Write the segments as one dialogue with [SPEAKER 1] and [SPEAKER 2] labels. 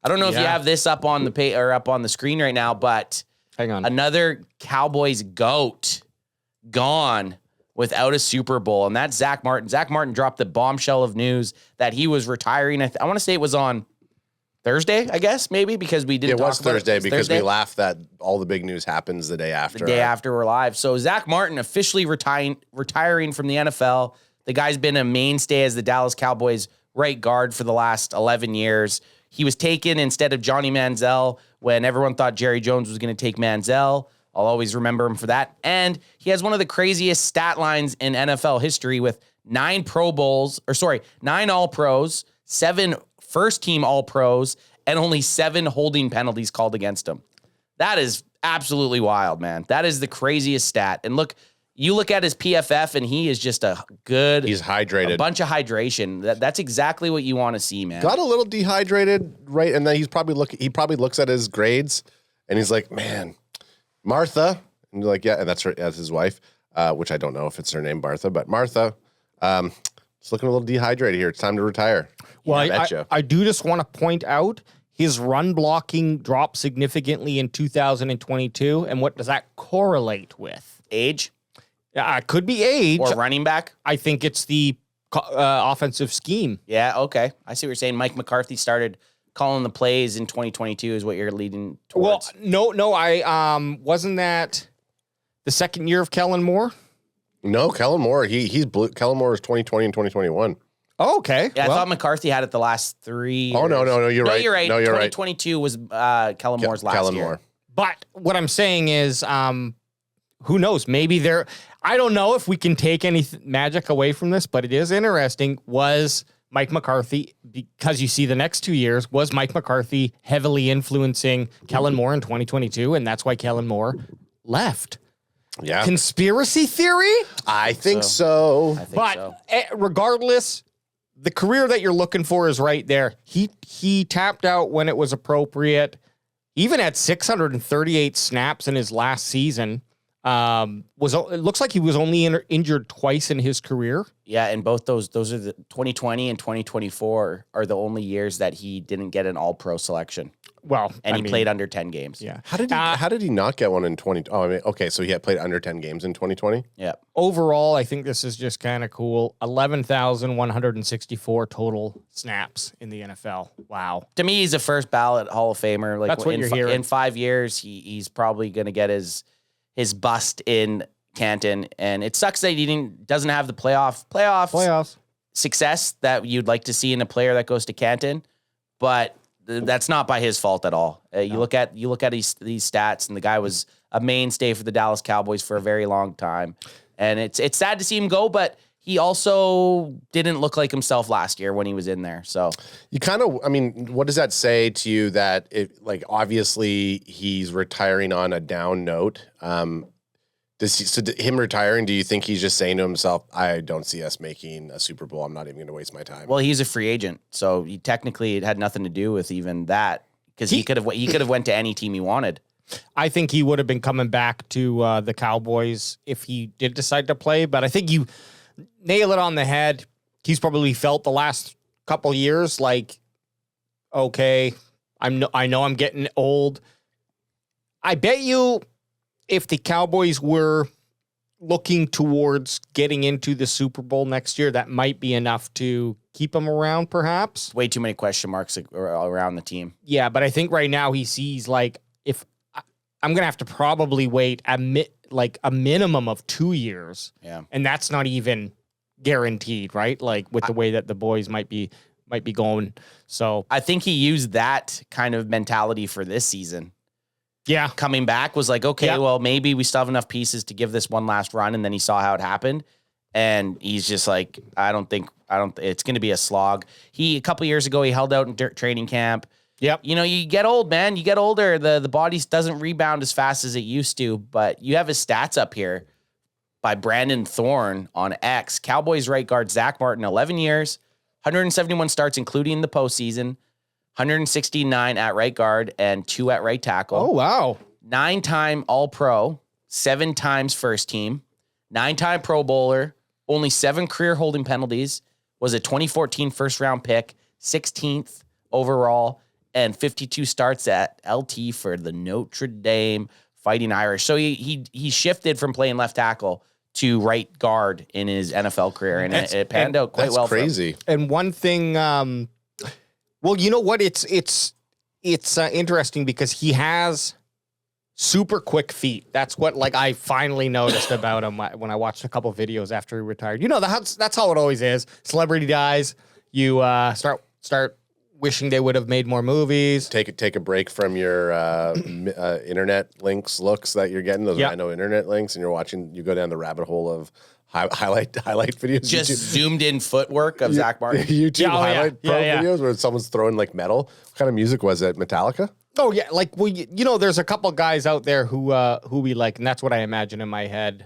[SPEAKER 1] I don't know if you have this up on the or up on the screen right now, but
[SPEAKER 2] hang on.
[SPEAKER 1] Another Cowboys GOAT gone without a Super Bowl, and that's Zack Martin. Zack Martin dropped the bombshell of news that he was retiring. I want to say it was on Thursday, I guess, maybe, because we didn't.
[SPEAKER 3] It was Thursday because
[SPEAKER 1] Thursday.
[SPEAKER 3] We laughed that all the big news happens the day after.
[SPEAKER 1] The day after we're live. So Zack Martin officially retiring from the NFL. The guy's been a mainstay as the Dallas Cowboys right guard for the last 11 years. He was taken instead of Johnny Manziel when everyone thought Jerry Jones was going to take Manziel. I'll always remember him for that. And he has one of the craziest stat lines in NFL history with 9 All-Pros, 7 first-team All-Pros, and only 7 holding penalties called against him. That is absolutely wild, man. That is the craziest stat. And you look at his PFF, and he is just he's hydrated. A bunch of hydration. That's exactly what you want to see, man.
[SPEAKER 3] Got a little dehydrated, right? And then he probably looks at his grades, and he's like, man, Martha. And you're like, yeah, and that's his wife, which I don't know if it's her name, Martha, but Martha, it's looking a little dehydrated here. It's time to retire.
[SPEAKER 2] Well, I do just want to point out his run blocking dropped significantly in 2022. And what does that correlate with?
[SPEAKER 1] Age?
[SPEAKER 2] Could be age.
[SPEAKER 1] Or running back?
[SPEAKER 2] I think it's the offensive scheme.
[SPEAKER 1] Yeah, okay. I see what you're saying. Mike McCarthy started calling the plays in 2022 is what you're leading towards.
[SPEAKER 2] Well, no, I wasn't that the second year of Kellen Moore?
[SPEAKER 3] No, Kellen Moore. Kellen Moore is 2020 and 2021.
[SPEAKER 2] Oh, okay.
[SPEAKER 1] Yeah, I thought McCarthy had it the last 3 years.
[SPEAKER 3] Oh, no, you're right.
[SPEAKER 1] You're right.
[SPEAKER 3] No, you're right.
[SPEAKER 1] 2022 was Kellen Moore's last year. Moore.
[SPEAKER 2] But what I'm saying is, who knows? Maybe I don't know if we can take any magic away from this, but it is interesting. Was Mike McCarthy, because you see the next 2 years, was Mike McCarthy heavily influencing Kellen Moore in 2022, and that's why Kellen Moore left?
[SPEAKER 3] Yeah.
[SPEAKER 2] Conspiracy theory?
[SPEAKER 3] I think so.
[SPEAKER 2] Regardless, the career that you're looking for is right there. He tapped out when it was appropriate. Even at 638 snaps in his last season, it looks like he was only injured twice in his career.
[SPEAKER 1] Yeah, and both those are the 2020 and 2024 are the only years that he didn't get an All-Pro selection.
[SPEAKER 2] Well,
[SPEAKER 1] he played under 10 games.
[SPEAKER 2] Yeah.
[SPEAKER 3] How did he not get one in 20? Oh, I mean, okay, so he had played under 10 games in 2020?
[SPEAKER 1] Yeah.
[SPEAKER 2] Overall, I think this is just kind of cool. 11,164 total snaps in the NFL. Wow.
[SPEAKER 1] To me, he's a first ballot Hall of Famer.
[SPEAKER 2] That's what you're hearing.
[SPEAKER 1] In 5 years, he's probably going to get his bust in Canton, and it sucks that he doesn't have the playoffs success that you'd like to see in a player that goes to Canton, but that's not by his fault at all. You look at these stats, and the guy was a mainstay for the Dallas Cowboys for a very long time, and it's sad to see him go, but he also didn't look like himself last year when he was in there. So
[SPEAKER 3] you kind of, I mean, what does that say to you that obviously he's retiring on a down note? Him retiring, do you think he's just saying to himself, I don't see us making a Super Bowl. I'm not even going to waste my time.
[SPEAKER 1] Well, he's a free agent. So it had nothing to do with even that, because he could have went to any team he wanted.
[SPEAKER 2] I think he would have been coming back to the Cowboys if he did decide to play, but I think you nail it on the head. He's probably felt the last couple years like, okay, I know I'm getting old. I bet you if the Cowboys were looking towards getting into the Super Bowl next year, that might be enough to keep him around, perhaps.
[SPEAKER 1] Way too many question marks around the team.
[SPEAKER 2] Yeah, but I think right now he sees like, if I'm going to have to probably wait a minimum of 2 years.
[SPEAKER 1] Yeah.
[SPEAKER 2] And that's not even guaranteed, right? Like with the way that the boys might be going. So
[SPEAKER 1] I think he used that kind of mentality for this season.
[SPEAKER 2] Yeah.
[SPEAKER 1] Coming back was like, okay, well, maybe we still have enough pieces to give this one last run. And then he saw how it happened. And he's just like, I don't think it's going to be a slog. A couple years ago, he held out in training camp.
[SPEAKER 2] Yep.
[SPEAKER 1] You get old, man. You get older. The body doesn't rebound as fast as it used to. But you have his stats up here by Brandon Thorne on X. Cowboys right guard Zack Martin, 11 years, 171 starts, including the postseason, 169 at right guard and 2 at right tackle.
[SPEAKER 2] Oh, wow.
[SPEAKER 1] 9-time All-Pro, 7 times first team, 9-time Pro Bowler, only 7 career holding penalties, was a 2014 first-round pick, 16th overall, and 52 starts at LT for the Notre Dame Fighting Irish. So he shifted from playing left tackle to right guard in his NFL career, and it panned out quite well.
[SPEAKER 3] That's crazy.
[SPEAKER 2] And one thing, well, you know what? It's interesting because he has super quick feet. That's what I finally noticed about him when I watched a couple videos after he retired. You know, that's how it always is. Celebrity dies, you start wishing they would have made more movies.
[SPEAKER 3] Take a break from your internet looks that you're getting, those rhino internet links, and you go down the rabbit hole of highlight videos.
[SPEAKER 1] Just
[SPEAKER 3] YouTube.
[SPEAKER 1] Zoomed in footwork of Zack Martin.
[SPEAKER 3] YouTube highlight videos where someone's throwing metal. What kind of music was it? Metallica?
[SPEAKER 2] Oh yeah, there's a couple guys out there who we like, and that's what I imagine in my head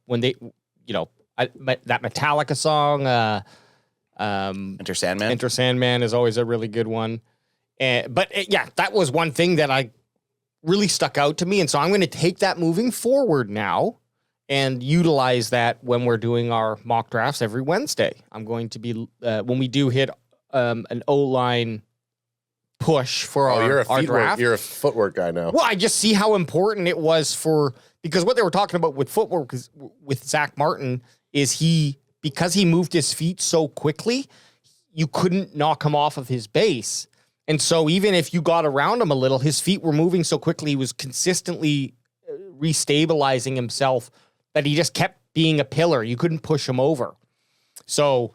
[SPEAKER 2] when they, that Metallica song.
[SPEAKER 1] Enter Sandman.
[SPEAKER 2] Enter Sandman is always a really good one. But that was one thing that I really stuck out to me, and so I'm going to take that moving forward now and utilize that when we're doing our mock drafts every Wednesday. I'm going to be when we do hit an O-line push for our draft.
[SPEAKER 3] You're a footwork guy now.
[SPEAKER 2] Well, I just see how important it was because what they were talking about with footwork with Zack Martin is because he moved his feet so quickly, you couldn't knock him off of his base. And so even if you got around him a little, his feet were moving so quickly, he was consistently restabilizing himself that he just kept being a pillar. You couldn't push him over. So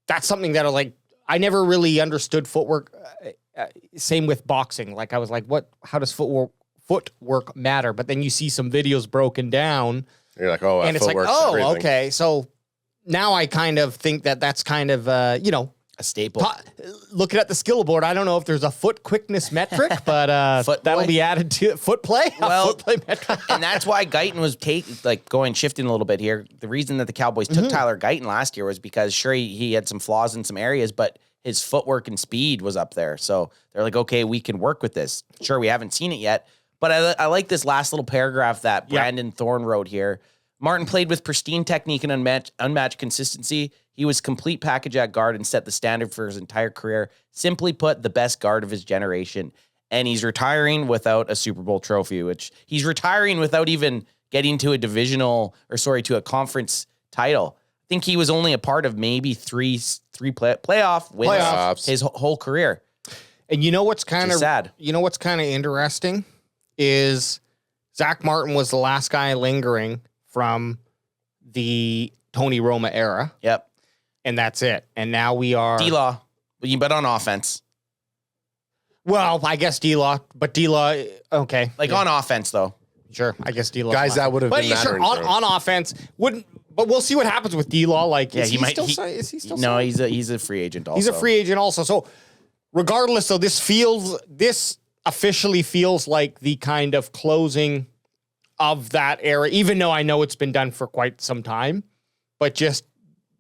[SPEAKER 2] that's something that I never really understood footwork. Same with boxing. I was like, how does footwork matter? But then you see some videos broken down.
[SPEAKER 3] You're like,
[SPEAKER 2] and it's
[SPEAKER 3] everything.
[SPEAKER 2] Okay. So now I kind of think that's kind of, a
[SPEAKER 1] staple.
[SPEAKER 2] Looking at the skill board, I don't know if there's a foot quickness metric, but that'll be added to foot play.
[SPEAKER 1] Well,
[SPEAKER 2] foot play metric.
[SPEAKER 1] And that's why Guyton was shifting a little bit here. The reason that the Cowboys took Tyler Guyton last year was because sure he had some flaws in some areas, but his footwork and speed was up there. So they're like, okay, we can work with this. Sure, we haven't seen it yet, but I like this last little paragraph that Brandon Thorne wrote here. Martin played with pristine technique and unmatched consistency. He was complete package at guard and set the standard for his entire career. Simply put, the best guard of his generation. And he's retiring without a Super Bowl trophy, which he's retiring without even getting to to a conference title. I think he was only a part of maybe three playoff wins his whole career.
[SPEAKER 2] And you know what's kind of
[SPEAKER 1] sad?
[SPEAKER 2] You know what's kind of interesting is Zack Martin was the last guy lingering from the Tony Romo era.
[SPEAKER 1] Yep.
[SPEAKER 2] And that's it. And now we are
[SPEAKER 1] D-Law, but on offense.
[SPEAKER 2] Well, I guess D-Law, but D-Law, okay.
[SPEAKER 1] On offense, though.
[SPEAKER 2] Sure, I guess D-Law.
[SPEAKER 3] Guys, that would have been mattering.
[SPEAKER 2] On offense, wouldn't. But we'll see what happens with D-Law. Is he still
[SPEAKER 1] No, he's a free agent also.
[SPEAKER 2] He's a free agent also. So regardless, though, this officially feels like the kind of closing of that era, even though I know it's been done for quite some time. But just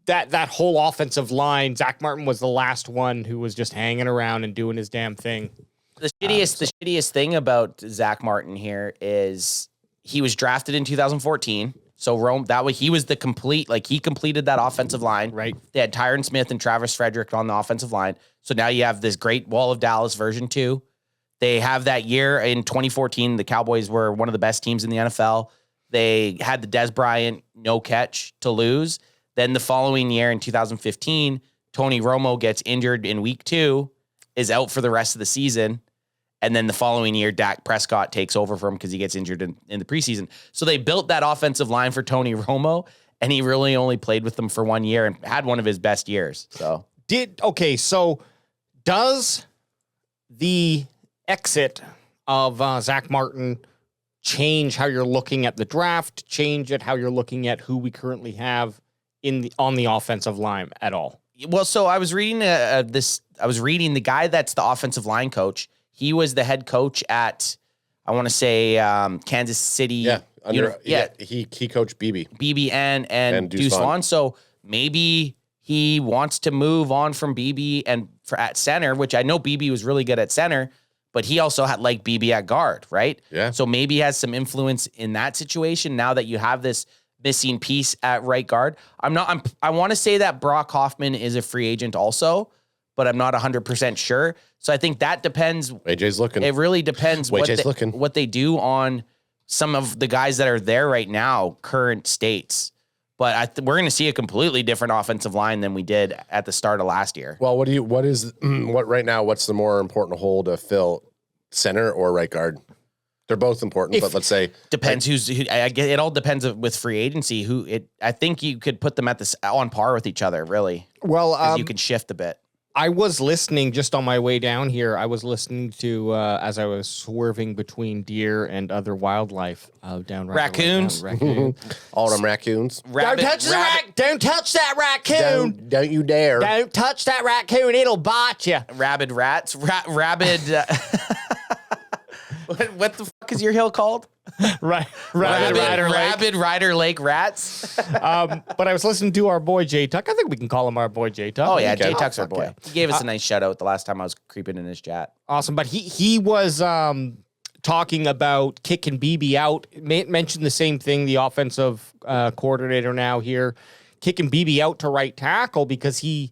[SPEAKER 2] that whole offensive line, Zack Martin was the last one who was just hanging around and doing his damn thing.
[SPEAKER 1] The shittiest thing about Zack Martin here is he was drafted in 2014. So he was the he completed that offensive line.
[SPEAKER 2] Right.
[SPEAKER 1] They had Tyron Smith and Travis Frederick on the offensive line. So now you have this great Wall of Dallas version 2. They have that year in 2014. The Cowboys were one of the best teams in the NFL. They had the Des Bryant no catch to lose. Then the following year in 2015, Tony Romo gets injured in week 2, is out for the rest of the season. And then the following year, Dak Prescott takes over for him because he gets injured in the preseason. So they built that offensive line for Tony Romo, and he really only played with them for 1 year and had one of his best years. So
[SPEAKER 2] does the exit of Zack Martin change how you're looking at the draft, change it how you're looking at who we currently have on the offensive line at all?
[SPEAKER 1] Well, so I was reading I was reading the guy that's the offensive line coach. He was the head coach at, I want to say, Kansas City.
[SPEAKER 3] Yeah, he coached BB
[SPEAKER 1] and Deuce Vaughn. So maybe he wants to move on from BB at center, which I know BB was really good at center, but he also had BB at guard, right?
[SPEAKER 3] Yeah.
[SPEAKER 1] So maybe he has some influence in that situation now that you have this missing piece at right guard. I want to say that Brock Hoffman is a free agent also, but I'm not 100% sure. So I think that depends.
[SPEAKER 3] AJ's looking.
[SPEAKER 1] It really depends
[SPEAKER 3] looking.
[SPEAKER 1] what they do on some of the guys that are there right now, current states. But we're going to see a completely different offensive line than we did at the start of last year.
[SPEAKER 3] Well, what right now, what's the more important hole to fill, center or right guard? They're both important, but let's say
[SPEAKER 1] depends who. I guess it all depends with free agency. I think you could put them on par with each other, really.
[SPEAKER 2] Well,
[SPEAKER 1] you can shift a bit.
[SPEAKER 2] I was listening just on my way down here. I was listening to as I was swerving between deer and other wildlife down
[SPEAKER 1] raccoons.
[SPEAKER 2] Raccoon.
[SPEAKER 3] All them raccoons.
[SPEAKER 2] Don't touch that raccoon.
[SPEAKER 3] Don't you dare.
[SPEAKER 2] Don't touch that raccoon. It'll bite you.
[SPEAKER 1] Rabid rats. Rabid. What the fuck is your hill called? Rabid Rider Lake rats.
[SPEAKER 2] But I was listening to our boy J Tuck. I think we can call him our boy J Tuck.
[SPEAKER 1] Oh yeah, J Tuck's our boy. He gave us a nice shout out the last time I was creeping in his chat.
[SPEAKER 2] Awesome. But he was talking about kicking BB out. Mentioned the same thing. The offensive coordinator now here kicking BB out to right tackle because he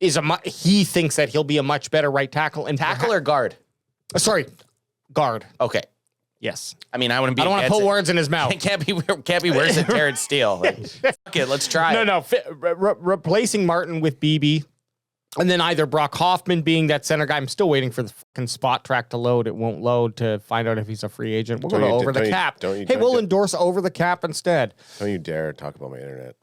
[SPEAKER 2] thinks that he'll be a much better right tackle and
[SPEAKER 1] tackle or guard.
[SPEAKER 2] Sorry. Guard.
[SPEAKER 1] Okay.
[SPEAKER 2] Yes.
[SPEAKER 1] I mean, I don't want to
[SPEAKER 2] put words in his mouth.
[SPEAKER 1] It can't be worse than Terrence Steele. Like, fuck it, let's try it.
[SPEAKER 2] No. Replacing Martin with BB, and then either Brock Hoffman being that center guy. I'm still waiting for the fucking spot track to load. It won't load to find out if he's a free agent. We'll go over the cap. We'll endorse over the cap instead.
[SPEAKER 3] Don't you dare talk about my internet.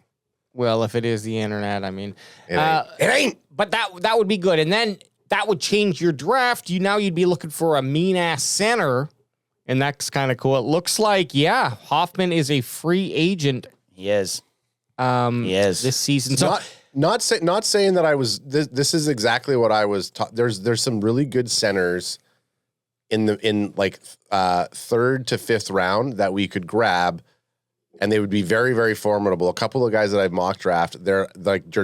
[SPEAKER 2] Well, if it is the internet, I mean.
[SPEAKER 3] It ain't.
[SPEAKER 2] But that would be good. And then that would change your draft. You'd be looking for a mean-ass center, and that's kind of cool. It looks like, Hoffman is a free agent.
[SPEAKER 1] He is.
[SPEAKER 2] He is. This season. So
[SPEAKER 3] not saying that I was. This is exactly what I was taught. There's some really good centers in third to fifth round that we could grab, and they would be very, very formidable. A couple of guys that I've mock draft, they're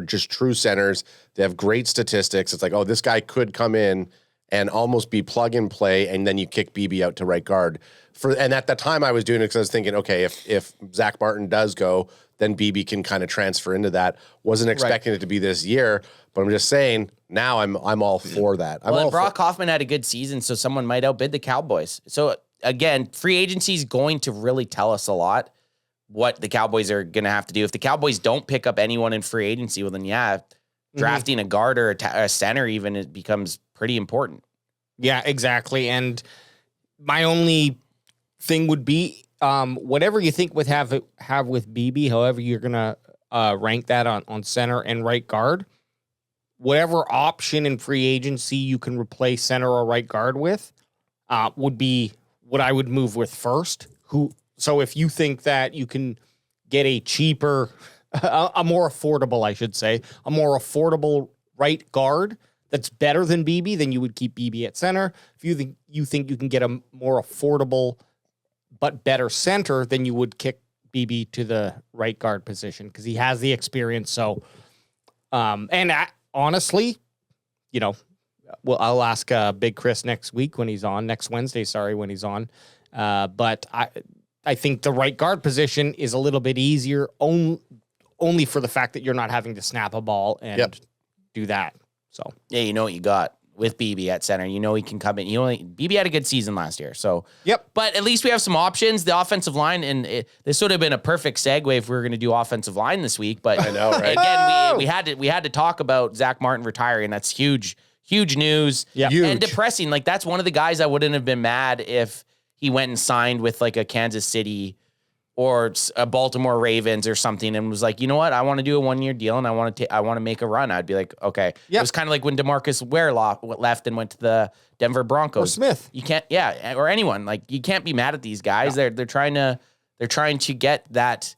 [SPEAKER 3] just true centers. They have great statistics. It's like, oh, this guy could come in and almost be plug and play, and then you kick BB out to right guard. And at the time I was doing it because I was thinking, okay, if Zack Martin does go, then BB can kind of transfer into that. Wasn't expecting it to be this year, but I'm just saying now I'm all for that.
[SPEAKER 1] Brock Hoffman had a good season, so someone might outbid the Cowboys. So again, free agency is going to really tell us a lot what the Cowboys are going to have to do. If the Cowboys don't pick up anyone in free agency, well then drafting a guard or a center even, it becomes pretty important.
[SPEAKER 2] Yeah, exactly. And my only thing would be whatever you think would have with BB, however you're going to rank that on center and right guard, whatever option in free agency you can replace center or right guard with would be what I would move with first. So if you think that you can get a cheaper, a more affordable, I should say, a more affordable right guard that's better than BB, then you would keep BB at center. If you think you can get a more affordable but better center, then you would kick BB to the right guard position because he has the experience. So, honestly, I'll ask Big Chris next Wednesday, when he's on. But I think the right guard position is a little bit easier only for the fact that you're not having to snap a ball and do that. So
[SPEAKER 1] yeah, you know what you got with BB at center. You know he can come in. BB had a good season last year. So but at least we have some options. The offensive line, and this would have been a perfect segue if we were going to do offensive line this week. But
[SPEAKER 3] I know, right?
[SPEAKER 1] Again, we had to talk about Zack Martin retiring. That's huge news.
[SPEAKER 2] Yeah,
[SPEAKER 1] and depressing. Like that's one of the guys I wouldn't have been mad if he went and signed with like a Kansas City or a Baltimore Ravens or something and was like, you know what? I want to do a 1-year deal and I want to make a run. I'd be like, okay. It was kind of like when DeMarcus Ware left and went to the Denver Broncos.
[SPEAKER 2] Or Smith.
[SPEAKER 1] You can't, or anyone. Like you can't be mad at these guys. No. They're trying to get that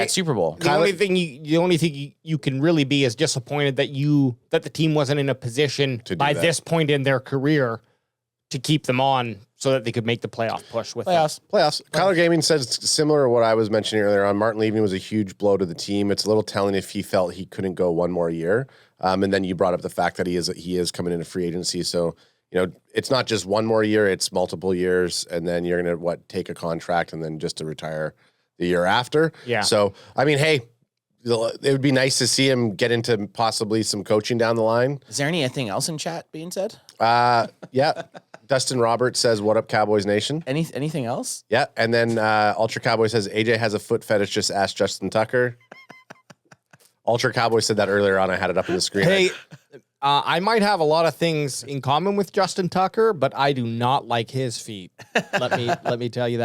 [SPEAKER 1] Super Bowl.
[SPEAKER 2] The only thing you can really be is disappointed that the team wasn't in a position by this point in their career to keep them on so that they could make the playoff push with
[SPEAKER 3] playoffs. Kyler Gaming says it's similar to what I was mentioning earlier on. Martin leaving was a huge blow to the team. It's a little telling if he felt he couldn't go one more year. And then you brought up the fact that he is coming into free agency. So, it's not just one more year, it's multiple years. And then you're going to take a contract and then just to retire the year after.
[SPEAKER 2] Yeah.
[SPEAKER 3] So, I mean, hey, it would be nice to see him get into possibly some coaching down the line.
[SPEAKER 1] Is there anything else in chat being said?
[SPEAKER 3] Yeah. Dustin Roberts says, "What up, Cowboys Nation?"
[SPEAKER 1] Anything else?
[SPEAKER 3] Yeah, and then Ultra Cowboy says, "AJ has a foot fetish. Just ask Justin Tucker." Ultra Cowboy said that earlier on. I had it up on the screen.
[SPEAKER 2] Hey, I might have a lot of things in common with Justin Tucker, but I do not like his feet. Let me tell you that.